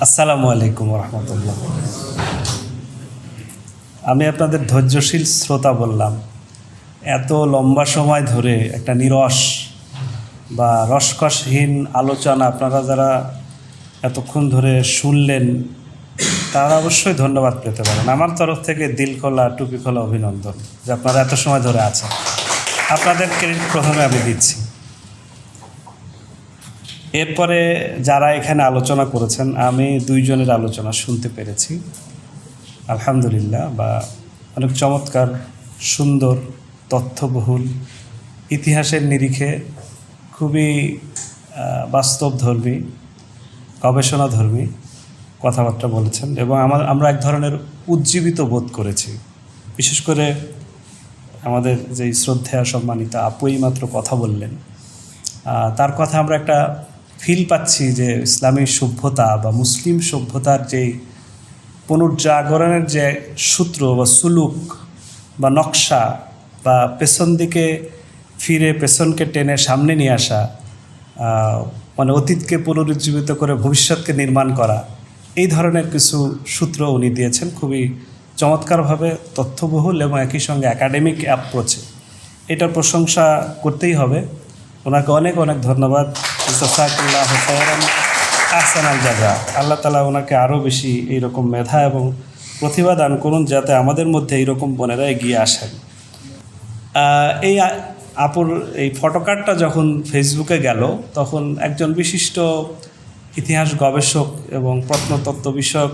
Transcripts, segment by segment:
আসসালামু আলাইকুম রহমতুল্লাহ। আমি আপনাদের ধৈর্যশীল শ্রোতা বললাম। এত লম্বা সময় ধরে একটা নিরস বা রসকসহীন আলোচনা আপনারা যারা এতক্ষণ ধরে শুনলেন, তারা অবশ্যই ধন্যবাদ পেতে পারেন। আমার তরফ থেকে দিল খোলা টুপি খোলা অভিনন্দন যে আপনারা এত সময় ধরে আছেন। আপনাদের ক্রেডিট প্রথমে আমি দিচ্ছি। এরপরে যারা এখানে আলোচনা করেছেন, আমি দুইজনের আলোচনা শুনতে পেরেছি আলহামদুলিল্লাহ, বা অনেক চমৎকার, সুন্দর, তথ্যবহুল, ইতিহাসের নিরিখে খুবই বাস্তবধর্মী, গবেষণাধর্মী কথাবার্তা বলেছেন এবং আমরা এক ধরনের উজ্জীবিত বোধ করেছি। বিশেষ করে আমাদের যে শ্রদ্ধেয় সম্মানিত আপুই মাত্র কথা বললেন, তার কথা আমরা একটা ফিল পাচ্ছি যে ইসলামী সভ্যতা বা মুসলিম সভ্যতার যে পুনর্জাগরণের যে সূত্র বা সুলুক বা নকশা বা পেছন দিকে ফিরে পেছনকে টেনে সামনে নিয়ে আসা, মানে অতীতকে পুনরুজ্জীবিত করে ভবিষ্যৎকে নির্মাণ করা, এই ধরনের কিছু সূত্র উনি দিয়েছেন খুবই চমৎকারভাবে, তথ্যবহুল এবং একই সঙ্গে একাডেমিক অ্যাপ্রোচে। এটার প্রশংসা করতেই হবে। ওনাকে অনেক অনেক ধন্যবাদ। জাযাকাল্লাহু খায়রান আহসানাল জাযা। আল্লাহ তাআলা ওনাকে আরও বেশি এইরকম মেধা এবং প্রতিভা দান করুন, যাতে আমাদের মধ্যে এইরকম বোনেরা এগিয়ে আসেন। এই আপুর এই ফটোকার্ডটা যখন ফেসবুকে গেল, তখন একজন বিশিষ্ট ইতিহাস গবেষক এবং প্রত্নতত্ত্ব বিষয়ক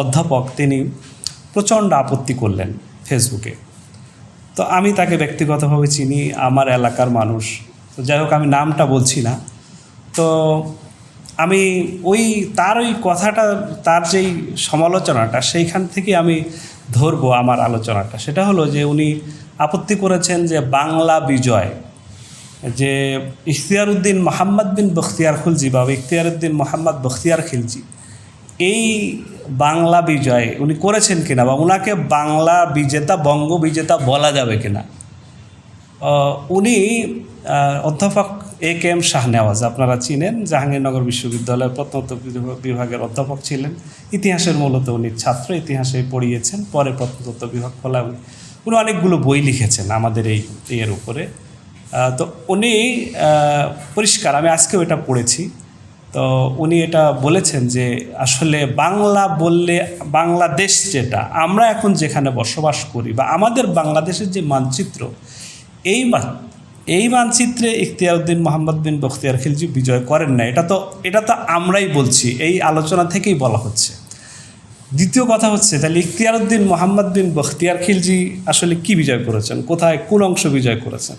অধ্যাপক তিনি প্রচণ্ড আপত্তি করলেন ফেসবুকে। তো আমি তাকে ব্যক্তিগতভাবে চিনি, আমার এলাকার মানুষ। তো যাই হোক, আমি নামটা বলছি না। তো আমি তার ওই কথাটা, তার যেই সমালোচনাটা, সেইখান থেকে আমি ধরবো আমার আলোচনাটা। সেটা হলো যে উনি আপত্তি করেছেন যে বাংলা বিজয়, যে ইখতিয়ারউদ্দিন মোহাম্মদ বিন বখতিয়ার খিলজি বা ইখতিয়ারউদ্দিন মোহাম্মদ বখতিয়ার খিলজি, এই বাংলা বিজয় উনি করেছেন কিনা, বা ওনাকে বাংলা বিজেতা, বঙ্গ বিজেতা বলা যাবে কিনা। উনি অধ্যাপক A.K.M. শাহনেওয়াজ, আপনারা চিনেন, জাহাঙ্গীরনগর বিশ্ববিদ্যালয়ের প্রত্নতত্ত্ব বিভাগের অধ্যাপক ছিলেন। ইতিহাসের মূলত উনি ছাত্র, ইতিহাসে পড়িয়েছেন, পরে প্রত্নতত্ত্ব বিভাগ খোলা। উনি অনেকগুলো বই লিখেছেন আমাদের এর উপরে। তো উনি পরিষ্কার, আমি আজকেও এটা পড়েছি, তো উনি এটা বলেছেন যে আসলে বাংলা বললে বাংলাদেশ, যেটা আমরা এখন যেখানে বসবাস করি, বা আমাদের বাংলাদেশের যে মানচিত্র, এই মানচিত্রে ইখতিয়ারউদ্দিন মোহাম্মদ বিন বখতিয়ার খিলজি বিজয় করেন না। এটা তো আমরাই বলছি, এই আলোচনা থেকেই বলা হচ্ছে। দ্বিতীয় কথা হচ্ছে, তাহলে ইখতিয়ারউদ্দিন মোহাম্মদ বিন বখতিয়ার খিলজি আসলে কি বিজয় করেছেন, কোথায়, কোন অংশ বিজয় করেছেন?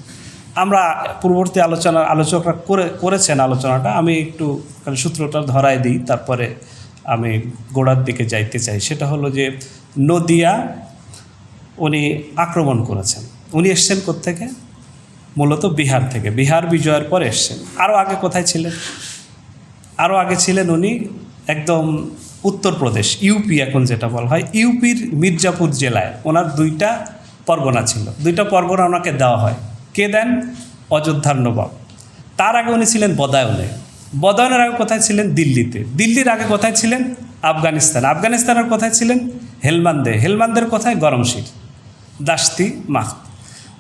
আমরা পূর্ববর্তী আলোচকরা করেছেন আলোচনাটা, আমি একটু সূত্রটা ধরায় দিই, তারপরে আমি গোড়ার দিকে যাইতে চাই। সেটা হলো যে নদিয়া উনি আক্রমণ করেছেন। উনি এসছেন কোত্থেকে? মূলত বিহার থেকে। বিহার বিজয়ের পর এসছেন। আরও আগে কোথায় ছিলেন? আরও আগে ছিলেন উনি একদম উত্তরপ্রদেশ, ইউপি এখন যেটা বলা হয়, ইউপির মির্জাপুর জেলায় ওনার 2টা পরগনা ছিল। 2টা পরগনা ওনাকে দেওয়া হয়। কে দেন? অযোধ্যার নবাব। তার আগে উনি ছিলেন বদায়নে। বদায়নের আগে কোথায় ছিলেন? দিল্লিতে। দিল্লির আগে কোথায় ছিলেন? আফগানিস্তানের কোথায় ছিলেন? হেলমান্দের কোথায়? গরমশির, দাস্তি মাহ।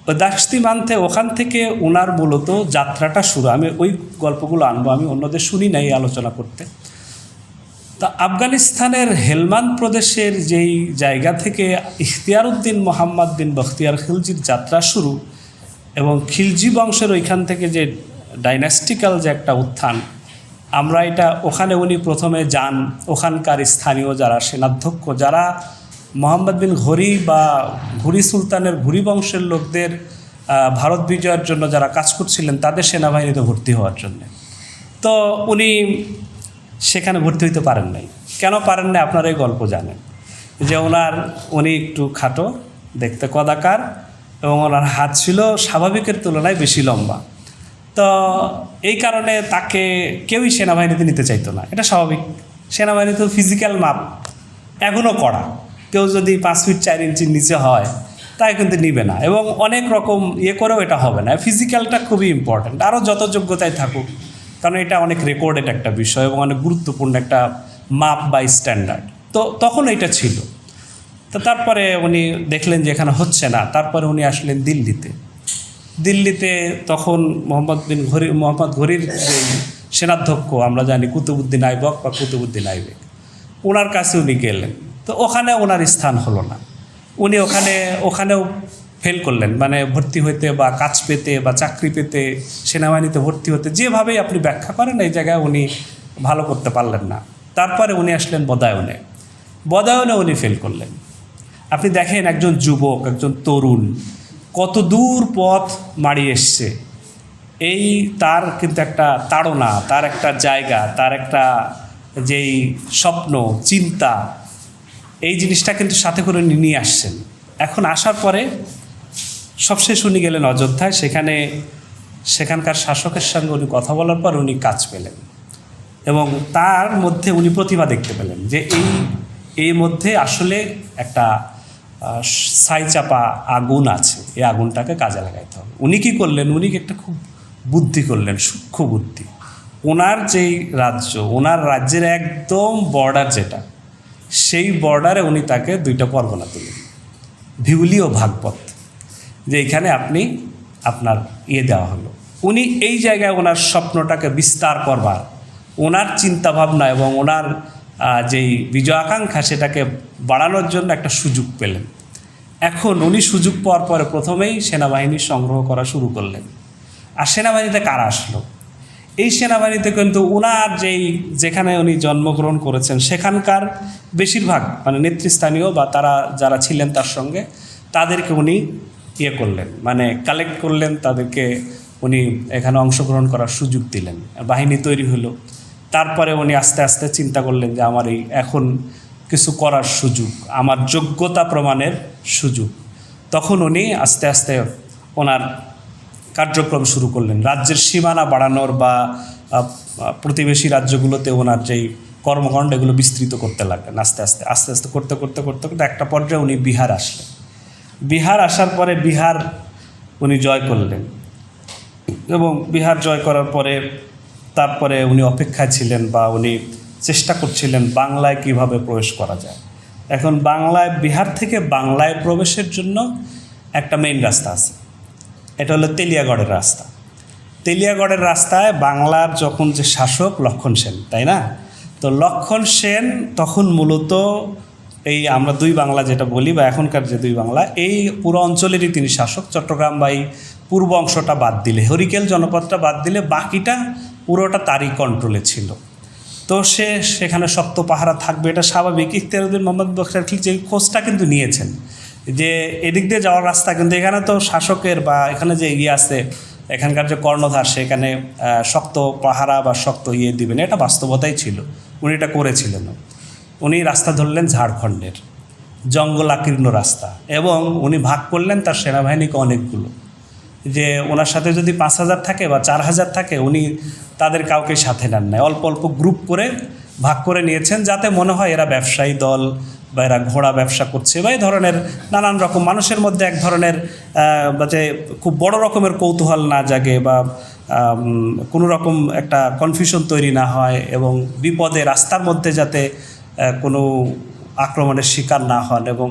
ওই দাস্তি মানতে, ওখান থেকে ওনার মূলত যাত্রাটা শুরু। আমি ওই গল্পগুলো আনবো, আমি অন্যদের শুনি না এই আলোচনা করতে। তা আফগানিস্তানের হেলমান্দ প্রদেশের যেই জায়গা থেকে ইখতিয়ারউদ্দিন মোহাম্মদ বিন বখতিয়ার খিলজির যাত্রা শুরু, এবং খিলজি বংশের ওইখান থেকে যে ডাইনাস্টিক্যাল যে একটা উত্থান, আমরা এটা ওখানে উনি প্রথমে যান। ওখানকার স্থানীয় যারা সেনাধ্যক্ষ, যারা মোহাম্মদ বিন ঘুরি বা ঘুরি সুলতানের ঘুরি বংশের লোকদের ভারত বিজয়ের জন্য যারা কাজ করছিলেন, তাদের সেনাবাহিনীতে ভর্তি হওয়ার জন্য, তো উনি সেখানে ভর্তি হইতে পারেন নাই। কেন পারেন না? আপনারা এই গল্প জানেন যে উনি একটু খাটো, দেখতে কদাকার, এবং ওনার হাত ছিল স্বাভাবিকের তুলনায় বেশি লম্বা। তো এই কারণে তাকে কেউই সেনাবাহিনীতে নিতে চাইতো না। এটা স্বাভাবিক। সেনাবাহিনীতে ফিজিক্যাল মাপ এখনও করা, কেউ যদি 5 ফিট 4 ইঞ্চির নিচে হয় তাই কিন্তু নিবে না, এবং অনেক রকম করেও এটা হবে না। ফিজিক্যালটা খুবই ইম্পর্ট্যান্ট, আরও যত যোগ্যতায় থাকুক, কারণ এটা অনেক রেকর্ডেড একটা বিষয় এবং অনেক গুরুত্বপূর্ণ একটা মাপ বা স্ট্যান্ডার্ড। তো তখন এটা ছিল। তো তারপরে উনি দেখলেন যে এখানে হচ্ছে না, তারপরে উনি আসলেন দিল্লিতে তখন মোহাম্মদ ঘুরির যে সেনাধ্যক্ষ আমরা জানি কুতুবুদ্দিন আইবক বা কুতুবুদ্দিন আইবেক, ওনার কাছে উনি গেলেন। তো ওখানে ওনার স্থান হলো না, উনি ওখানেও ফেল করলেন, মানে ভর্তি হইতে বা কাজ পেতে বা চাকরি পেতে, সেনাবাহিনীতে ভর্তি হতে, যেভাবেই আপনি ব্যাখ্যা করেন এই জায়গায় উনি ভালো করতে পারলেন না। তারপরে উনি আসলেন বদায়নে উনি ফেল করলেন। আপনি দেখেন একজন যুবক, একজন তরুণ কত দূর পথ মাড়িয়ে এসছে, এই তার কিন্তু একটা তাড়না, তার একটা জায়গা, তার একটা যেই স্বপ্ন চিন্তা, এই জিনিসটা কিন্তু সাথে করে নিয়ে আসছেন। এখন আসার পরে সবশেষ উনি গেলেন অযোধ্যায়, সেখানকার শাসকের সঙ্গে উনি কথা বলার পর উনি কাজ পেলেন এবং তার মধ্যে উনি প্রতিভা দেখতে পেলেন যে এই মধ্যে আসলে একটা ছাইচাপা আগুন আছে, এই আগুনটাকে কাজে লাগাইতে হবে। উনি কী করলেন, উনি একটা খুব বুদ্ধি করলেন, সূক্ষ্ম বুদ্ধি। ওনার যেই রাজ্য, ওনার রাজ্যের একদম বর্ডার যেটা, সেই বর্ডারে উনি তাকে 2টা পরগনা দিলেন, ভিউলি ও ভাগবত, যে এখানে আপনার দেওয়া হলো। উনি এই জায়গায় ওনার স্বপ্নটাকে বিস্তার করবার, ওনার চিন্তাভাবনা এবং ওনার যেই বিজয় আকাঙ্ক্ষা সেটাকে বাড়ানোর জন্য একটা সুযোগ পেলেন। এখন উনি সুযোগ পাওয়ার পরে প্রথমেই সেনাবাহিনী সংগ্রহ করা শুরু করলেন। আর সেনাবাহিনীতে কারা আসলো? এই সেনাবাহিনীতে কিন্তু ওনার যেখানে উনি জন্মগ্রহণ করেছেন সেখানকার বেশিরভাগ মানে নেতৃস্থানীয় বা তারা যারা ছিলেন তার সঙ্গে, তাদেরকে উনি করলেন, মানে কালেক্ট করলেন, তাদেরকে উনি এখানে অংশগ্রহণ করার সুযোগ দিলেন, বাহিনী তৈরি হলো। তারপরে উনি আস্তে আস্তে চিন্তা করলেন যে আমার এখন কিছু করার সুযোগ, আমার যোগ্যতা প্রমাণের সুযোগ। তখন উনি আস্তে আস্তে ওনার কার্যক্রম শুরু করলেন, রাজ্যের সীমানা বাড়ানোর বা প্রতিবেশী রাজ্যগুলোতে ওনার যেই কর্মকাণ্ড এগুলো বিস্তৃত করতে লাগলেন। আস্তে আস্তে করতে একটা পর্যায়ে উনি বিহার আসার পরে বিহার উনি জয় করলেন এবং বিহার জয় করার পরে তারপরে উনি অপেক্ষায় ছিলেন বা উনি চেষ্টা করছিলেন বাংলায় কিভাবে প্রবেশ করা যায়। এখন বিহার থেকে বাংলায় প্রবেশের জন্য একটা মেইন রাস্তা আছে, এটা হলো তেলিয়াগড়ের রাস্তা। তেলিয়াগড়ের রাস্তায় বাংলার যখন যে শাসক লক্ষণ সেন, তাই না? তো লক্ষণ সেন তখন মূলত আমরা 2 বাংলা যেটা বলি বা এখনকার যে 2 বাংলা, এই পুরো অঞ্চলেরই তিনি শাসক। চট্টগ্রাম বা এই পূর্ব অংশটা বাদ দিলে, হরিকেল জনপদটা বাদ দিলে বাকিটা পুরোটা তারই কন্ট্রোলে ছিল। তো সেখানে শক্ত পাহারা থাকবে, এটা স্বাভাবিক। ইখতিয়ারউদ্দিন মোহাম্মদ বখতিয়ার যে খোঁজটা কিন্তু নিয়েছেন যে এদিক দিয়ে যাওয়ার রাস্তা, কিন্তু এখানে তো শাসকের বা এখানে যে আছে এখানকার যে কর্ণধার, সেখানে শক্ত পাহারা বা শক্ত দিবেন, এটা বাস্তবতাই ছিল। উনি এটা করেছিলেন। উনি রাস্তা ধরলেন ঝাড়খণ্ডের জঙ্গলাকীর্ণ রাস্তা এবং উনি ভাগ করলেন তার সেনাবাহিনীকে অনেকগুলো, যে ওনার সাথে যদি 5000 থাকে বা 4000 থাকে, উনি তাদের কাউকে সাথে নেন নাই, অল্প অল্প গ্রুপ করে ভাগ করে নিয়েছেন, যাতে মনে হয় এরা ব্যবসায়ী দল বা এরা ঘোড়া ব্যবসা করছে বা এই ধরনের নানান রকম মানুষের মধ্যে এক ধরনের যে খুব বড় রকমের কৌতূহল না জাগে বা কোনো রকম একটা কনফিউশন তৈরি না হয় এবং বিপদে রাস্তার মধ্যে যাতে কোনো আক্রমণের শিকার না হন এবং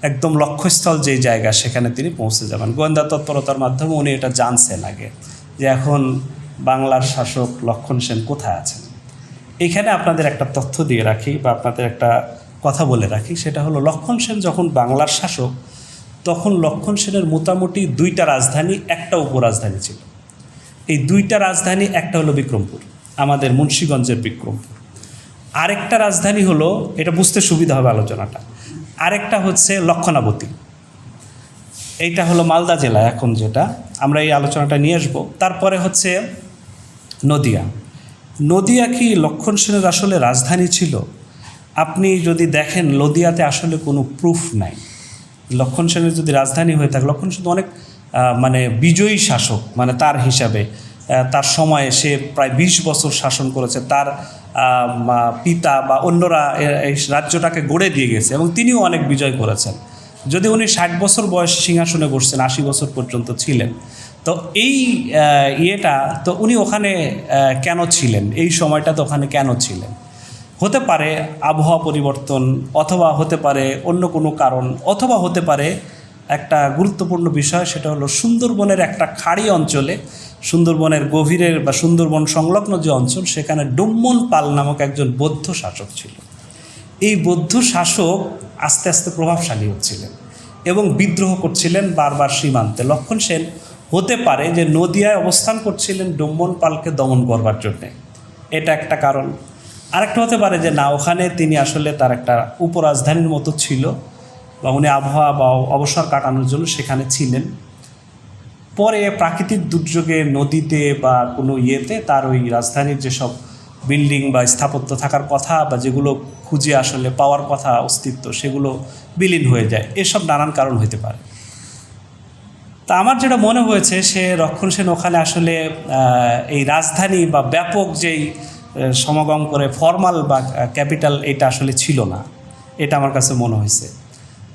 একদম লক্ষ্যস্থল যেই জায়গা সেখানে তিনি পৌঁছে যাবেন। গোয়েন্দা তৎপরতার মাধ্যমে উনি এটা জানছেন আগে যে এখন বাংলার শাসক লক্ষণ সেন কোথায় আছেন। এইখানে আপনাদের একটা তথ্য দিয়ে রাখি বা আপনাদের একটা কথা বলে রাখি, সেটা হলো লক্ষণ সেন যখন বাংলার শাসক, তখন লক্ষণ সেনের মোটামুটি 2টা রাজধানী, একটা উপরাজধানী ছিল। এই 2টা রাজধানী, একটা হলো বিক্রমপুর, আমাদের মুন্সিগঞ্জের বিক্রমপুর, আরেকটা রাজধানী হলো, এটা বুঝতে সুবিধা হবে আলোচনাটা, আরেকটা হচ্ছে লক্ষণাবতী, এইটা হলো মালদা জেলা এখন, যেটা আমরা এই আলোচনাটা নিয়ে আসবো। তারপরে হচ্ছে নদিয়া কি লক্ষণ সেনের আসলে রাজধানী ছিল? আপনি যদি দেখেন নদিয়াতে আসলে কোনো প্রুফ নাই। লক্ষণ সেনের যদি রাজধানী হয়ে থাকে, লক্ষণ সেন অনেক মানে বিজয়ী শাসক, মানে তার হিসাবে তার সময়ে সে প্রায় 20 বছর শাসন করেছে, তার পিতা বা অন্যরা এই রাজ্যটাকে গড়ে দিয়ে গেছে এবং তিনিও অনেক বিজয় করেছেন। যদি উনি 60 বছর বয়সে সিংহাসনে বসছেন, 80 বছর পর্যন্ত ছিলেন, তো এই তো উনি ওখানে কেন ছিলেন, এই সময়টা তো ওখানে কেন ছিলেন? হতে পারে আবহাওয়া পরিবর্তন, অথবা হতে পারে অন্য কোনো কারণ, অথবা হতে পারে একটা গুরুত্বপূর্ণ বিষয়, সেটা হলো সুন্দরবনের একটা খাড়ি অঞ্চলে, সুন্দরবনের গভীরের বা সুন্দরবন সংলগ্ন যে অঞ্চল, সেখানে ডুম্মন পাল নামক একজন বৌদ্ধ শাসক ছিল। এই বৌদ্ধ শাসক আস্তে আস্তে প্রভাবশালী হচ্ছিলেন এবং বিদ্রোহ করছিলেন বারবার সীমান্তে। লক্ষণ সেন হতে পারে যে নদিয়ায় অবস্থান করছিলেন ডুম্মন পালকে দমন করবার জন্যে, এটা একটা কারণ। আরেকটা হতে পারে যে না, ওখানে তিনি আসলে তার একটা উপরাজধানীর মতো ছিল, বা উনি আবহাওয়া বা অবসর কাটানোর জন্য সেখানে ছিলেন। পরে প্রাকৃতিক দুর্যোগে নদীতে বা কোনো ইয়েতে তার ওই রাজধানীর যেসব বিল্ডিং বা স্থাপত্য থাকার কথা, বা যেগুলো খুঁজে আসলে পাওয়ার কথা অস্তিত্ব, সেগুলো বিলীন হয়ে যায়। এসব নানান কারণ হতে পারে। তা আমার যেটা মনে হয়েছে, সে রক্ষণ সেন ওখানে আসলে এই রাজধানী বা ব্যাপক যেই সমাগম করে ফর্মাল বা ক্যাপিটাল, এটা আসলে ছিল না, এটা আমার কাছে মনে হয়েছে।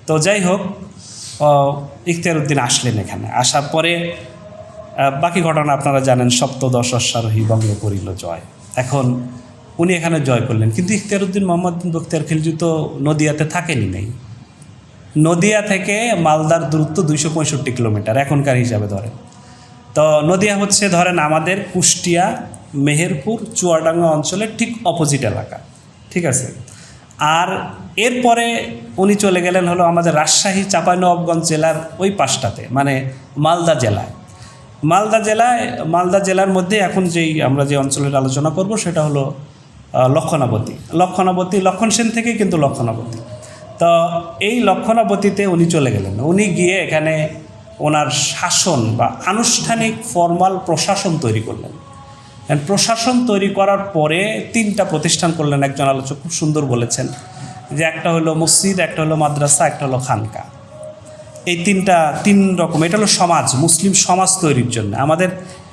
তো যাই হোক, ইখতিয়ারউদ্দিন আসলেন এখানে। আসার পরে বাকি ঘটনা আপনারা জানেন, সপ্তদশ অশ্বারোহী বঙ্গ করিল জয়। এখন উনি এখানে জয় করলেন, কিন্তু ইখতিয়ারউদ্দিন মোহাম্মদ বিন বখতিয়ার খিলজি তো নদিয়াতে থাকেনি নেই। নদিয়া থেকে মালদার দূরত্ব 265 কিলোমিটার এখনকার হিসাবে ধরেন। তো নদিয়া হচ্ছে ধরেন আমাদের কুষ্টিয়া, মেহেরপুর, চুয়াডাঙ্গা অঞ্চলের ঠিক অপোজিট এলাকা, ঠিক আছে। আর এরপরে উনি চলে গেলেন হলো আমাদের রাজশাহী চাঁপাইনবাবগঞ্জ জেলার ওই পাশটাতে, মানে মালদা জেলায়। মালদা জেলার মধ্যে এখন যেই আমরা যে অঞ্চলের আলোচনা করব, সেটা হলো লক্ষণাবতী। লক্ষণ সেন থেকেই কিন্তু লক্ষণাবতী। তো এই লক্ষণাবতীতে উনি চলে গেলেন। উনি গিয়ে এখানে ওনার শাসন বা আনুষ্ঠানিক ফর্মাল প্রশাসন তৈরি করলেন। প্রশাসন তৈরি করার পরে 3টা প্রতিষ্ঠান করলেন। একজন আলোচক খুব সুন্দর বলেছেন যে একটা হলো মসজিদ, একটা হলো মাদ্রাসা, একটা হলো খানকা। এই তিন রকম, এটা হলো সমাজ, মুসলিম সমাজ তৈরির জন্য। আমাদের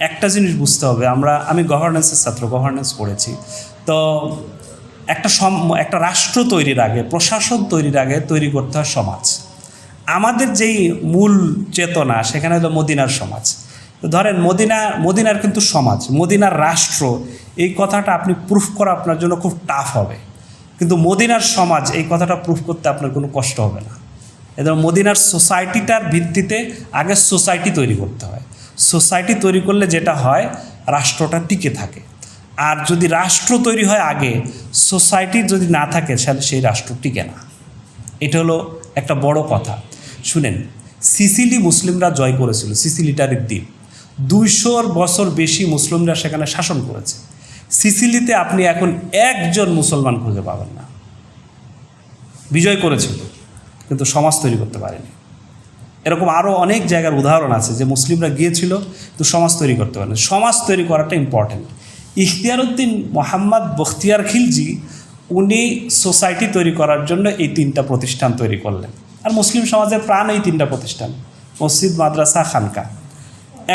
একটা জিনিস বুঝতে হবে, আমি গভর্নেন্সের ছাত্র, গভর্নেন্স পড়েছি। তো একটা রাষ্ট্র তৈরির আগে, প্রশাসন তৈরির আগে তৈরি করতে হয় সমাজ। আমাদের যেই মূল চেতনা, সেখানে হলো মদিনার সমাজ। তো ধরেন মদিনার কিন্তু সমাজ, মদিনার রাষ্ট্র, এই কথাটা আপনি প্রুফ করা আপনার জন্য খুব টাফ হবে। কিন্তু মদিনার সমাজ, এই কথাটা প্রুফ করতে আপনার কোনো কষ্ট হবে না। এবং মদিনার সোসাইটিটার ভিত্তিতে আগে সোসাইটি তৈরি করতে হয়। সোসাইটি তৈরি করলে যেটা হয়, রাষ্ট্রটা টিকে থাকে। আর যদি রাষ্ট্র তৈরি হয় আগে, সোসাইটি যদি না থাকে, তাহলে সেই রাষ্ট্র টিকে না। এটা হলো একটা বড় কথা। শুনেন, সিসিলি মুসলিমরা জয় করেছিল, সিসিলিটার দ্বীপ। 200 বছর বেশি মুসলিমরা সেখানে শাসন করেছে। সিসিলিতে আপনি এখন একজন মুসলমান খুঁজে পাবেন না। বিজয় করেছিল, কিন্তু সমাজ তৈরি করতে পারেনি। এরকম আরও অনেক জায়গার উদাহরণ আছে যে মুসলিমরা গিয়েছিল, কিন্তু সমাজ তৈরি করতে পারেনি। সমাজ তৈরি করাটা ইম্পর্টেন্ট। ইখতিয়ারউদ্দিন মোহাম্মদ বখতিয়ার খিলজি, উনি সোসাইটি তৈরি করার জন্য এই 3টা প্রতিষ্ঠান তৈরি করলেন। আর মুসলিম সমাজের প্রাণ এই 3টা প্রতিষ্ঠান, মসজিদ, মাদ্রাসা, খানকা।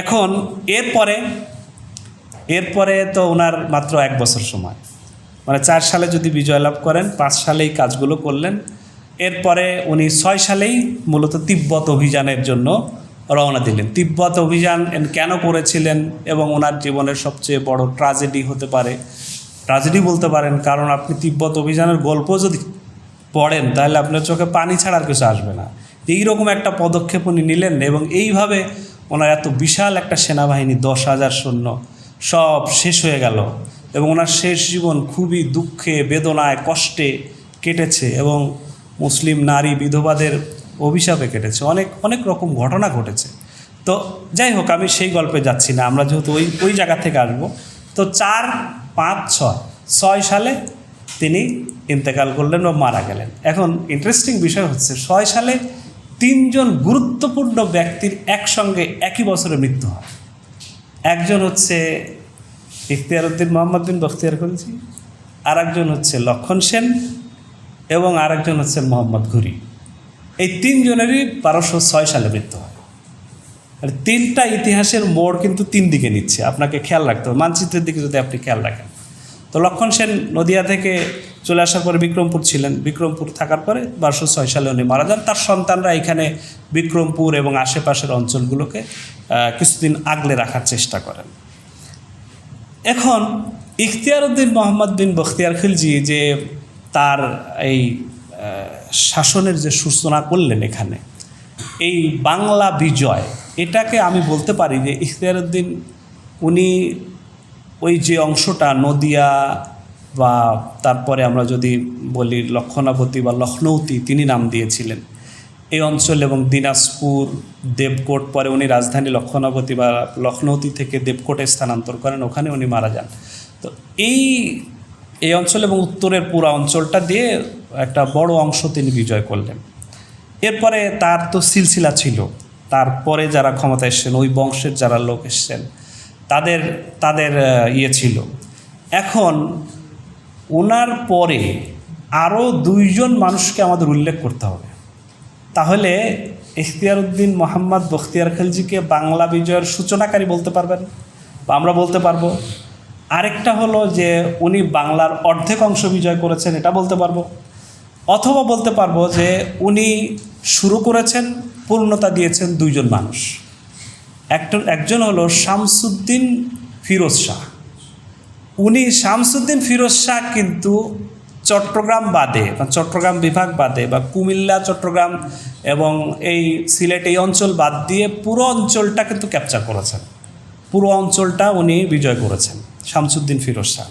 এখন এরপরে তো ওনার মাত্র 1 বছর সময়, মানে 4 সালে যদি বিজয় লাভ করেন, 5 সালেই কাজগুলো করলেন। এরপরে উনি 6 সালেই মূলত তিব্বত অভিযানের জন্য রওনা দিলেন। তিব্বত অভিযান কেন করেছিলেন, এবং ওনার জীবনের সবচেয়ে বড় ট্র্যাজেডি হতে পারে, ট্র্যাজেডি বলতে পারেন, কারণ আপনি তিব্বত অভিযানের গল্প যদি পড়েন, তাহলে আপনার চোখে পানি ছাড়া আর কিছু আসবে না। এইরকম একটা পদক্ষেপ উনি নিলেন, এবং এইভাবে ওনার এত বিশাল একটা সেনাবাহিনী, 10,000 সৈন্য, সব শেষ হয়ে গেল। এবং ওনার শেষ জীবন খুবই দুঃখে, বেদনায়, কষ্টে কেটেছে, এবং মুসলিম নারী বিধবাদের অভিশাপে কেটেছে। অনেক রকম ঘটনা ঘটেছে। তো যাই হোক, আমি সেই গল্পে যাচ্ছি না, আমরা যেহেতু ওই জায়গা থেকে আসবো। তো 4, 5, 6 সালে তিনি ইন্তেকাল করলেন বা মারা গেলেন। এখন ইন্টারেস্টিং বিষয় হচ্ছে, 6 সালে 3 জন গুরুত্বপূর্ণ ব্যক্তির একসঙ্গে একই বছরে মৃত্যু হয়। একজন হচ্ছে ইখতিয়ারউদ্দিন মোহাম্মদ বিন বখতিয়ার খিলজি, আর একজন হচ্ছে লক্ষণ সেন, এবং আরেকজন হচ্ছে মোহাম্মদ ঘুরি। এই 3 জনেরই 1206 সালে মৃত্যু হয়। আর 3টা ইতিহাসের মোড় কিন্তু 3 দিকে নিচ্ছে, আপনাকে খেয়াল রাখতে হবে। মানচিত্রের দিকে যদি আপনি খেয়াল রাখেন, তো লক্ষণ সেন নদিয়া থেকে চলে আসার পরে বিক্রমপুর ছিলেন। বিক্রমপুর থাকার পরে 1206 সালে উনি মারা যান। তার সন্তানরা এখানে বিক্রমপুর এবং আশেপাশের অঞ্চলগুলোকে কিছুদিন আগলে রাখার চেষ্টা করেন। এখন ইখতিয়ারউদ্দিন মোহাম্মদ বিন বখতিয়ার খিলজি যে তার এই শাসনের যে সূচনা করলেন এখানে, এই বাংলা বিজয়, এটাকে আমি বলতে পারি যে ইখতিয়ারউদ্দিন উনি ওই যে অংশটা নদিয়া বা তারপরে আমরা যদি বলি লক্ষণাবতী বা লখনৌতি তিনি নাম দিয়েছিলেন এই অঞ্চল, এবং দিনাজপুর, দেবকোট, পরে উনি রাজধানী লক্ষণাবতী বা লখনৌতি থেকে দেবকোটে স্থানান্তর করেন, ওখানে উনি মারা যান। তো এই অঞ্চল এবং উত্তরের পুরো অঞ্চলটা দিয়ে একটা বড় অংশ তিনি বিজয় করলেন। এরপরে তার তো সিলসিলা ছিল, তারপরে যারা ক্ষমতা এসছেন ওই বংশের যারা লোক এসছেন তাদের ছিল। এখন ওনার পরে আরও দুইজন মানুষকে আমাদের উল্লেখ করতে হবে, তাহলে ইখতিয়ারউদ্দিন মোহাম্মদ বখতিয়ার খিলজিকে বাংলা বিজয়ের সূচনাকারী বলতে পারবেন বা আমরা বলতে পারবো। আরেকটা হলো যে উনি বাংলার অর্ধেক অংশ বিজয় করেছেন, এটা বলতে পারবো। অথবা বলতে পারবো যে উনি শুরু করেছেন, পূর্ণতা দিয়েছেন দুইজন মানুষ। একজন হলো শামসুদ্দিন ফিরোজ শাহ। উনি শামসুদ্দিন ফিরোজ শাহ কিন্তু চট্টগ্রাম বাদে বা চট্টগ্রাম বিভাগ বাদে বা কুমিল্লা, চট্টগ্রাম এবং এই সিলেট এই অঞ্চল বাদ দিয়ে পুরো অঞ্চলটা কিন্তু ক্যাপচার করেছেন, পুরো অঞ্চলটা উনি বিজয় করেছেন শামসুদ্দিন ফিরোজ শাহ।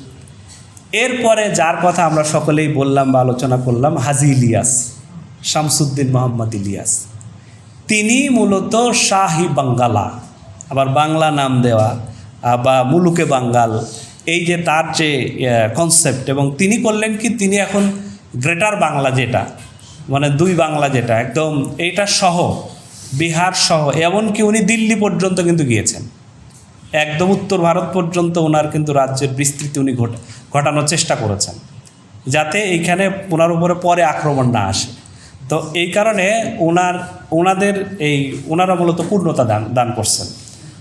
এরপরে যার কথা আমরা সকলেই বললাম বা আলোচনা করলাম, হাজী ইলিয়াস, শামসুদ্দিন মোহাম্মদ ইলিয়াস, তিনি মূলত শাহী বাঙ্গালা, আবার বাংলা নাম দেওয়া বা মুলুকে বাঙ্গাল, এই যে তার যে কনসেপ্ট, এবং তিনি করলেন কি, তিনি এখন গ্রেটার বাংলা যেটা মানে দুই বাংলা যেটা একদম এইটা সহ, বিহার সহ, এমনকি উনি দিল্লি পর্যন্ত কিন্তু গিয়েছেন, একদম উত্তর ভারত পর্যন্ত ওনার কিন্তু রাজ্যের বিস্তৃতি উনি ঘটানোর চেষ্টা করেছেন, যাতে এইখানে ওনার উপরে পরে আক্রমণ না আসে। তো এই কারণে ওনারা মূলত পূর্ণতা দান করছেন।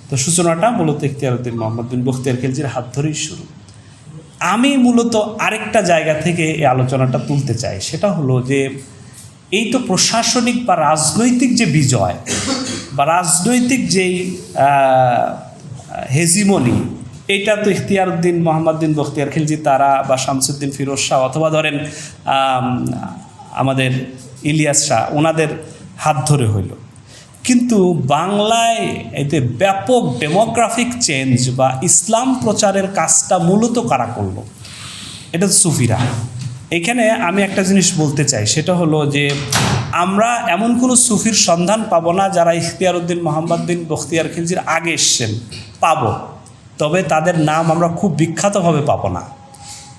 তো সূচনাটা মূলত ইখতিয়ারউদ্দিন মোহাম্মদ বিন বখতিয়ার খিলজির হাত ধরেই শুরু। আমি মূলত আরেকটা জায়গা থেকে এই আলোচনাটা তুলতে চাই, সেটা হলো যে এই তো প্রশাসনিক বা রাজনৈতিক যে বিজয় বা রাজনৈতিক যেই হেজিমনি, এইটা তো ইখতিয়ারউদ্দিন মোহাম্মদ বিন বখতিয়ার খিলজি তারা বা শামসুদ্দিন ফিরোজ শাহ অথবা ধরেন আমাদের ইলিয়াস শাহ, ওনাদের হাত ধরে হইল। কিন্তু বাংলায় এতে ব্যাপক ডেমোগ্রাফিক চেঞ্জ বা ইসলাম প্রচারের কাজটা মূলত কারা করল? এটা সুফিরা। এখানে আমি একটা জিনিস বলতে চাই, সেটা হলো যে আমরা এমন কোনো সুফির সন্ধান পাবো না যারা ইখতিয়ারউদ্দিন মোহাম্মদ বিন বখতিয়ার খিলজির আগে এসছেন, পাবো, তবে তাদের নাম আমরা খুব বিখ্যাতভাবে পাবো না।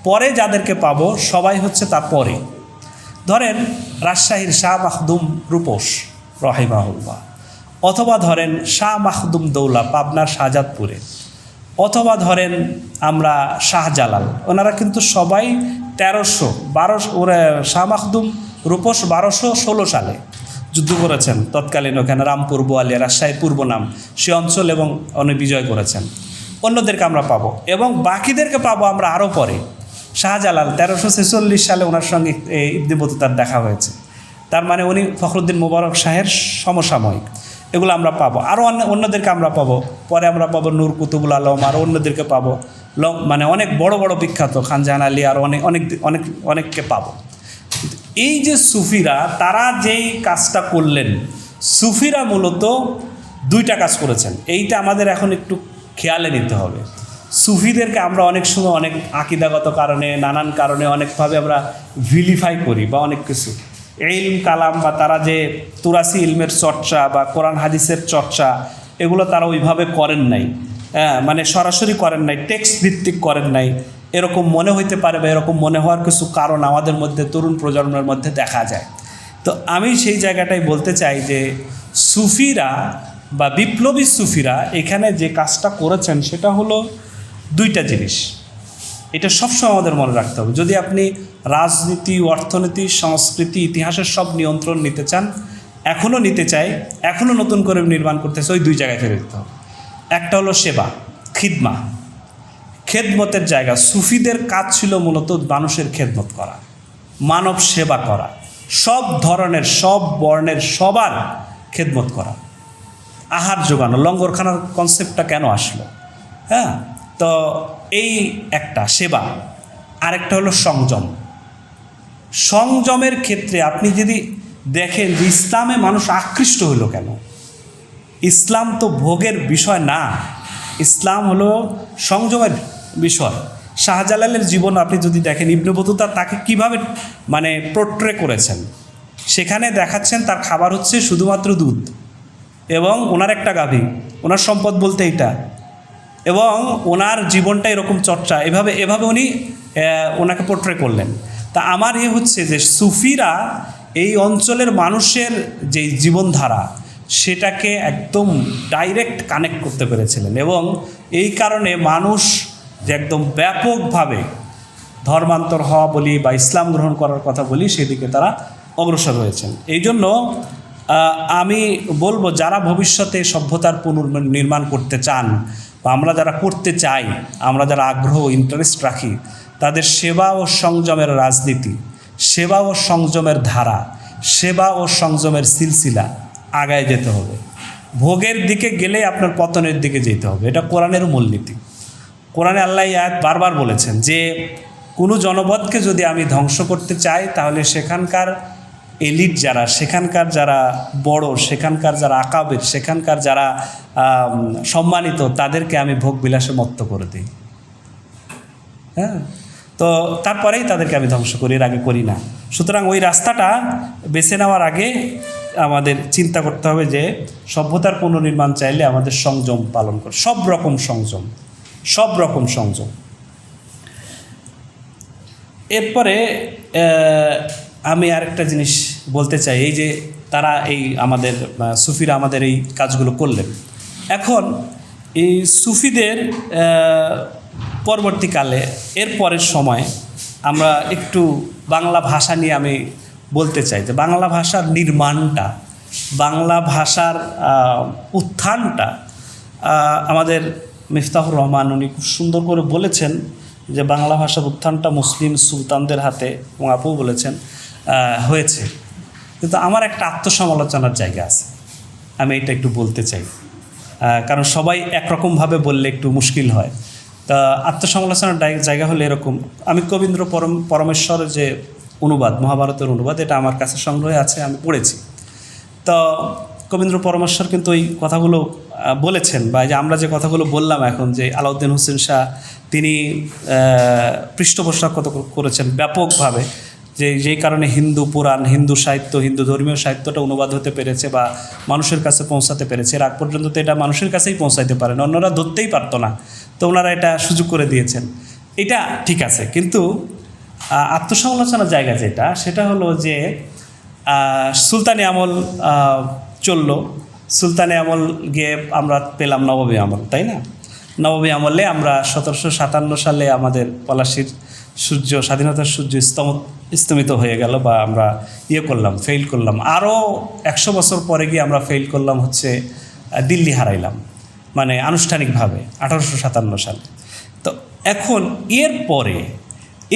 পরে যাদেরকে পাবো সবাই হচ্ছে তার পরে। ধরেন রাজশাহীর শাহ মাখদুম রূপোশ রহিমাহুল্লাহ, অথবা ধরেন শাহ মাখদুম দৌলা পাবনার শাহজাদপুরে, অথবা ধরেন আমরা শাহজালাল, ওনারা কিন্তু সবাই 1312 ওরা শাহ মাখদুম রূপোশ 1216 সালে যুদ্ধ করেছেন তৎকালীন ওখানে রামপুর, বোয়ালিয়া, রাজশাহী পূর্ব নাম সে অঞ্চল, এবং উনি বিজয় করেছেন। অন্যদেরকে আমরা পাবো এবং বাকিদেরকে পাবো আমরা আরও পরে। শাহজালাল 1346 সালে ওনার সঙ্গে ইবনে বতুতার দেখা হয়েছে, তার মানে উনি ফখরুদ্দিন মোবারক শাহের সমসাময়িক, এগুলো আমরা পাবো। আরও অন্যদেরকে আমরা পাবো, পরে আমরা পাবো নূর কুতুবুল আলম, আরও অন্যদেরকে পাবো, মানে অনেক বড় বড় বিখ্যাত খানজাহান আলী, আর অনেককে পাবো। এই যে সুফিরা, তারা যেই কাজটা করলেন, সুফিরা মূলত দুইটা কাজ করেছেন, এইটা আমাদের এখন একটু খেয়ালে নিতে হবে। সুফিদেরকে আমরা অনেক সময় অনেক আকিদাগত কারণে, নানান কারণে অনেকভাবে আমরা ভিলিফাই করি বা অনেক কিছু ইলম কালাম বা তারা যে তুরাসি ইলমের চর্চা বা কোরআন হাদিসের চর্চা, এগুলো তারা ওইভাবে করেন নাই, মানে সরাসরি করেন নাই, টেক্সট ভিত্তিক করেন নাই, এরকম মনে হইতে পারে বা এরকম মনে হওয়ার কিছু কারণ আমাদের মধ্যে তরুণ প্রজন্মের মধ্যে দেখা যায়। তো আমি সেই জায়গাটাই বলতে চাই যে সুফিরা বা বিপ্লবী সুফিরা এখানে যে কাজটা করেছেন সেটা হলো দুইটা জিনিস, এটা সবসময় আমাদের মনে রাখতে হবে। যদি আপনি রাজনীতি, অর্থনীতি, সংস্কৃতি, ইতিহাসের সব নিয়ন্ত্রণ নিতে চান, এখনও নিতে চাই, এখনও নতুন করে নির্মাণ করতেছে, ওই দুই জায়গায় ফিরে যেতে হবে। একটা হলো সেবা, খিদমা, খেদমতের জায়গা। সুফিদের কাজ ছিল মূলত মানুষের খেদমত করা, মানব সেবা করা, সব ধরনের, সব বর্ণের সবার খেদমত করা, আহার জোগানো। লঙ্গরখানার কনসেপ্টটা কেন আসলো? তো এই একটা সেবা, আরেকটা হলো সংযম। সংযমের ক্ষেত্রে আপনি যদি দেখেন যে ইসলামে মানুষ আকৃষ্ট হলো কেন, ইসলাম তো ভোগের বিষয় না, ইসলাম হলো সংযমের বিষয়। শাহজালালের জীবন আপনি যদি দেখেন, ইবনে বতুতা তাকে কিভাবে মানে পোর্ট্রে করেছেন, সেখানে দেখাচ্ছেন তার খাবার হচ্ছে শুধুমাত্র দুধ এবং ওনার একটা গাভী, ওনার সম্পদ বলতে এইটা, এবং ওনার জীবনটা এরকম চর্চা, এভাবে উনি ওনাকে পোর্ট্রে করলেন। তা আমার হচ্ছে যে সুফিরা এই অঞ্চলের মানুষের যে জীবনধারা সেটাকে একদম ডাইরেক্ট কানেক্ট করতে পেরেছিলেন, এবং এই কারণে মানুষ যে একদম ব্যাপকভাবে ধর্মান্তর হওয়া বলি বা ইসলাম গ্রহণ করার কথা বলি, সেদিকে তারা অগ্রসর হয়েছেন। এই জন্য আমি বলবো, যারা ভবিষ্যতে সভ্যতার পুনর্নির্মাণ করতে চান বা আমরা যারা করতে চাই, আমরা যারা আগ্রহ ইন্টারেস্ট রাখি, তাদের সেবা ও সংযমের রাজনীতি, সেবা ও সংযমের ধারা, সেবা ও সংযমের সিলসিলা আগায় যেতে হবে। ভোগের দিকে গেলে আপনার পতনের দিকে যেতে হবে, এটা কোরআনেরও মূলনীতি। কোরআনে আল্লাহ আয়াত বারবার বলেছেন যে কোনো জনপদকে যদি আমি ধ্বংস করতে চাই, তাহলে সেখানকার এলিট যারা, সেখানকার যারা বড়, সেখানকার যারা আকাবের, সেখানকার যারা সম্মানিত, তাদেরকে আমি ভোগ বিলাসে মত্ত করে দিই। হ্যাঁ, তো তারপরেই তাদেরকে আমি ধ্বংস করি, এর আগে করি না। সুতরাং ওই রাস্তাটা বেছে নেওয়ার আগে আমাদের চিন্তা করতে হবে যে সভ্যতার পুনর্নির্মাণ চাইলে আমাদের সংযম পালন করে, সব রকম সংযম, সব রকম সংযম। এরপরে আমি আরেকটা জিনিস বলতে চাই, এই যে তারা এই আমাদের সুফিরা আমাদের এই কাজগুলো করলেন, এখন এই সুফিদের পরবর্তীকালে এর পরের সময় আমরা একটু বাংলা ভাষা নিয়ে আমি বলতে চাই যে বাংলা ভাষার নির্মাণটা, বাংলা ভাষার উত্থানটা আমাদের মিফতাহুর রহমান উনি খুব সুন্দর করে বলেছেন যে বাংলা ভাষার উত্থানটা মুসলিম সুলতানদের হাতে, এবং আপুও বলেছেন হয়েছে। কিন্তু আমার একটা আত্মসমালোচনার জায়গা আছে, আমি এটা একটু বলতে চাই, কারণ সবাই একরকমভাবে বললে একটু মুশকিল হয়। তা আত্মসমালোচনার জায়গা হলে এরকম, আমি কবীন্দ্র পরমেশ্বরের যে অনুবাদ, মহাভারতের অনুবাদ, এটা আমার কাছে সংগ্রহে আছে, আমি পড়েছি। তো কবীন্দ্র পরমেশ্বর কিন্তু ওই কথাগুলো বলেছেন, বা যে আমরা যে কথাগুলো বললাম এখন, যে আলাউদ্দিন হোসেন শাহ তিনি পৃষ্ঠপোষকতা করেছেন ব্যাপকভাবে, যেই কারণে হিন্দু পুরাণ, হিন্দু সাহিত্য, হিন্দু ধর্মীয় সাহিত্যটা অনুবাদ হতে পেরেছে বা মানুষের কাছে পৌঁছাতে পেরেছে। এর আগ পর্যন্ত তো এটা মানুষের কাছেই পৌঁছাইতে পারেন, অন্যরা ধরতেই পারতো না, তো ওনারা এটা সুযোগ করে দিয়েছেন। এটা ঠিক আছে, কিন্তু আত্মসমালোচনার জায়গা যেটা, সেটা হলো যে সুলতানি আমল চলল, সুলতানি আমল গিয়ে আমরা পেলাম নবাবী আমল, তাই না? নবাবী আমলে আমরা 1757 সালে আমাদের পলাশির সূর্য, স্বাধীনতার সূর্য স্তমিত হয়ে গেল, বা আমরা ফেল করলাম। আরও 100 বছর পরে গিয়ে আমরা ফেল করলাম হচ্ছে দিল্লি হারাইলাম, মানে আনুষ্ঠানিকভাবে 1857 সালে। তো এখন এর পরে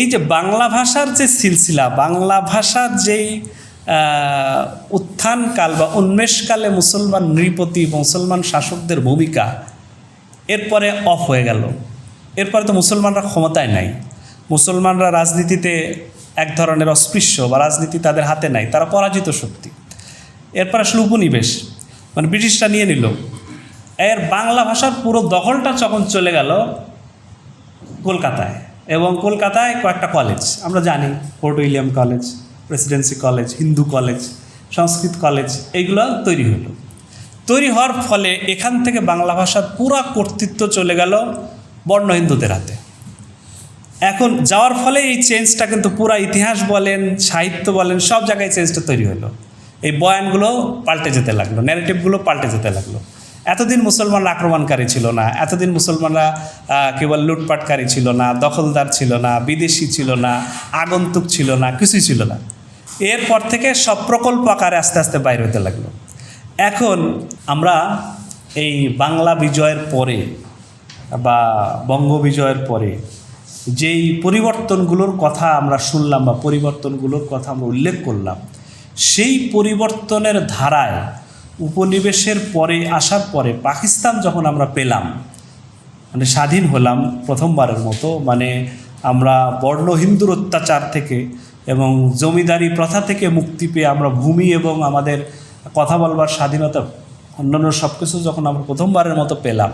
এই যে বাংলা ভাষার যে সিলসিলা, বাংলা ভাষার যেই উত্থানকাল বা উন্মেষকালে মুসলমান নৃপতি, মুসলমান শাসকদের ভূমিকা এরপরে অফ হয়ে গেল। এরপরে তো মুসলমানরা ক্ষমতায় নাই, মুসলমানরা রাজনীতিতে এক ধরনের অস্পৃশ্য, বা রাজনীতি তাদের হাতে নাই, তারা পরাজিত শক্তি। এরপর আসলে উপনিবেশ, মানে ব্রিটিশরা নিয়ে নিল। এর বাংলা ভাষার পুরো দখলটা যখন চলে গেল কলকাতায়, এবং কলকাতায় কয়েকটা কলেজ আমরা জানি, Fort William college, Presidency college, Hindu college, Sanskrit college, এইগুলো তৈরি হলো। তৈরি হওয়ার ফলে এখান থেকে বাংলা ভাষার পুরা কর্তৃত্ব চলে গেল বর্ণ হিন্দুদের হাতে। এখন যাওয়ার ফলে এই চেঞ্জটা কিন্তু পুরা ইতিহাস বলেন, সাহিত্য বলেন, সব জায়গায় চেঞ্জটা তৈরি হলো। এই বয়ানগুলো পাল্টে যেতে লাগলো, ন্যারেটিভগুলো পাল্টে যেতে লাগলো। এতদিন মুসলমানরা আক্রমণকারী ছিল না, এতদিন মুসলমানরা কেবল লুটপাটকারী ছিল না, দখলদার ছিল না, বিদেশি ছিল না, আগন্তুক ছিল না, কিছুই ছিল না। এরপর থেকে সব প্রকল্প আকারে আস্তে আস্তে বাইর হতে লাগলো। এখন আমরা এই বাংলা বিজয়ের পরে বা বঙ্গ বিজয়ের পরে যেই পরিবর্তনগুলোর কথা আমরা শুনলাম বা পরিবর্তনগুলোর কথা আমরা উল্লেখ করলাম, সেই পরিবর্তনের ধারায় উপনিবেশের পরে আসার পরে পাকিস্তান যখন আমরা পেলাম, মানে স্বাধীন হলাম প্রথমবারের মতো, মানে আমরা বর্ণ হিন্দুর অত্যাচার থেকে এবং জমিদারি প্রথা থেকে মুক্তি পেয়ে আমরা ভূমি এবং আমাদের কথা বলবার স্বাধীনতা অন্যান্য সব কিছু যখন আমরা প্রথমবারের মতো পেলাম,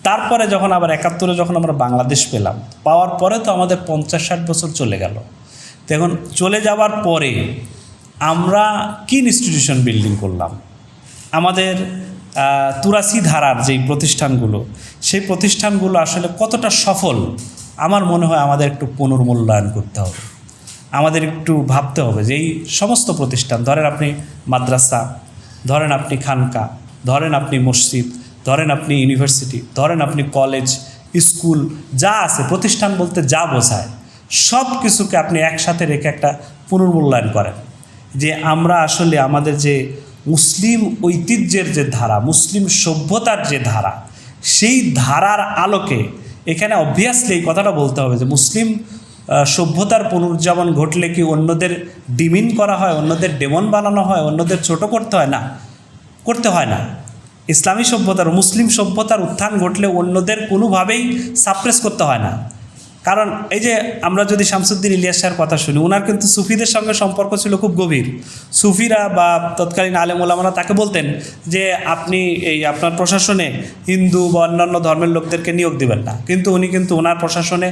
তারপরে যখন আবার ৭১-এ যখন আমরা বাংলাদেশ পেলাম, পাওয়ার পরে তো আমাদের ৫০-৬০ বছর চলে গেল। তো এখন চলে যাওয়ার পরে আমরা কি ইনস্টিটিউশন বিল্ডিং করলাম? আমাদের ৮৩ ধারার যেই প্রতিষ্ঠানগুলো, সেই প্রতিষ্ঠানগুলো আসলে কতটা সফল আমার মনে হয় আমাদের একটু পুনর্মূল্যায়ন করতে হবে। আমাদের একটু ভাবতে হবে যে এই সমস্ত প্রতিষ্ঠান, ধরেন আপনি মাদ্রাসা, ধরেন আপনি খানকা, ধরেন আপনি মসজিদ, ধরেন আপনি ইউনিভার্সিটি, ধরেন আপনি কলেজ, স্কুল, যা আছে প্রতিষ্ঠান বলতে যা বোঝায়, সব কিছুকে আপনি একসাথে রেখে একটা পুনর্মূল্যায়ন করেন যে আমরা আসলে আমাদের যে মুসলিম ঐতিহ্যের যে ধারা, মুসলিম সভ্যতার যে ধারা, সেই ধারার আলোকে এখানে অবভিয়াসলি এই কথাটা বলতে হবে যে মুসলিম সভ্যতার পুনর্জীবন ঘটলে কি অন্যদের ডিমিন করা হয়, অন্যদের ডেমন বানানো হয়, অন্যদের ছোট করতে হয়? না, করতে হয় না। ইসলামী সভ্যতার, মুসলিম সভ্যতার উত্থান ঘটলে অন্যদের কোনোভাবেই সাপ্রেস করতে হয় না। কারণ এই যে আমরা যদি শামসুদ্দিন ইলিয়াস শাহর কথা শুনি, ওনার কিন্তু সুফিদের সঙ্গে সম্পর্ক ছিল খুব গভীর। সুফিরা বা তৎকালীন আলেম ওলামারা তাকে বলতেন যে আপনি এই আপনার প্রশাসনে হিন্দু বা অন্যান্য ধর্মের লোকদেরকে নিয়োগ দিবেন না, কিন্তু উনি কিন্তু ওনার প্রশাসনে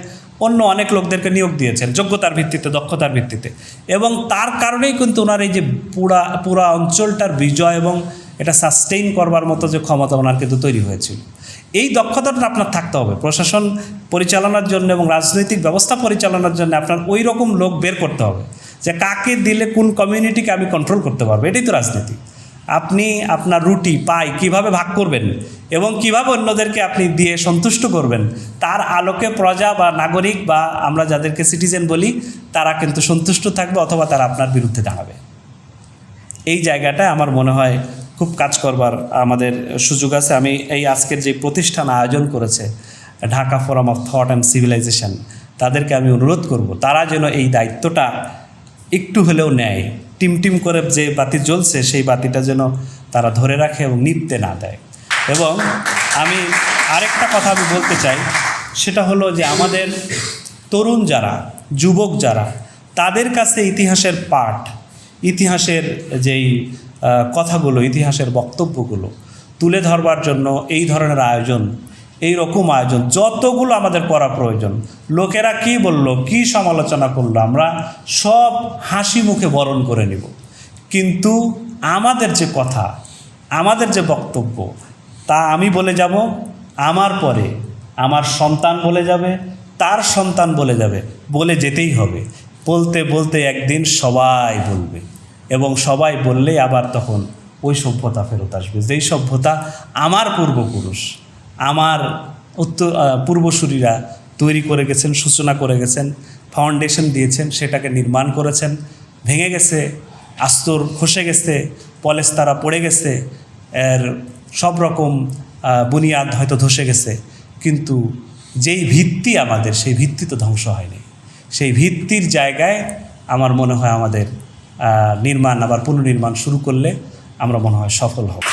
অন্য অনেক লোকদেরকে নিয়োগ দিয়েছেন যোগ্যতার ভিত্তিতে, দক্ষতার ভিত্তিতে, এবং তার কারণেই কিন্তু ওনার এই যে পুরা অঞ্চলটার বিজয় এবং এটা সাস্টেইন করবার মতো যে ক্ষমতা ওনার কিন্তু তৈরি হয়েছিল। এই দক্ষতাটা আপনার থাকতে হবে প্রশাসন পরিচালনার জন্য এবং রাজনৈতিক ব্যবস্থা পরিচালনার জন্য। আপনার ওই রকম লোক বের করতে হবে যে কাকে দিলে কোন কমিউনিটিকে আমি কন্ট্রোল করতে পারবো। এটাই তো রাজনীতি। আপনি আপনার রুটি পাই কিভাবে ভাগ করবেন এবং কিভাবে অন্যদেরকে আপনি দিয়ে সন্তুষ্ট করবেন, তার আলোকে প্রজা বা নাগরিক বা আমরা যাদেরকে সিটিজেন বলি তারা কিন্তু সন্তুষ্ট থাকবে অথবা তারা আপনার বিরুদ্ধে দাঁড়াবে। এই জায়গাটায় আমার মনে হয় খুব কাজ করবার আমাদের সুযোগ আছে। আমি এই আজকের যে প্রতিষ্ঠান আয়োজন করেছে Dhaka forum of thought and civilisation, তাদেরকে আমি অনুরোধ করব তারা যেন এই দায়িত্বটা একটু হলেও নেয়। টিম করে যে বাতি জ্বলছে সেই বাতিটা যেন তারা ধরে রাখে এবং নিভতে না দেয়। এবং আমি আরেকটা কথা আমি বলতে চাই, সেটা হলো যে আমাদের তরুণ যারা, যুবক যারা, তাদের কাছে ইতিহাসের পাঠ, ইতিহাসের যেই কথাগুলো, ইতিহাসের বক্তব্যগুলো তুলে ধরবার জন্য এই ধরনের আয়োজন, এই রকম আয়োজন যতগুলো আমাদের করা প্রয়োজন। লোকেরা কি বলল, কি সমালোচনা করলো, আমরা সব হাসি মুখে বরণ করে নিব, কিন্তু আমাদের যে কথা, আমাদের যে বক্তব্য, তা আমি বলে যাব, আমার পরে আমার সন্তান বলে যাবে, তার সন্তান বলে যাবে, বলে যেতেই হবে। বলতে বলতে একদিন সবাই বলবে, এবং সবাই বললে আবার তখন ওই সভ্যতা ফেরত আসবে, যেই সভ্যতা আমার পূর্বপুরুষ, আমার পূর্বসূরীরা তৈরি করে গেছেন, সূচনা করে গেছেন, ফাউন্ডেশন দিয়েছেন, সেটাকে নির্মাণ করেছেন। ভেঙে গেছে, আস্তর খসে গেছে, পলেস্তারা পড়ে গেছে, এর সব রকম বুনিয়াদ হয়তো ধসে গেছে, কিন্তু যেই ভিত্তি আমাদের, সেই ভিত্তি তো ধ্বংস হয়নি। সেই ভিত্তির জায়গায় আমার মনে হয় আমাদের নির্মাণ, আবার পুনর্নির্মাণ শুরু করলে আমরা মনে হয় সফল হব।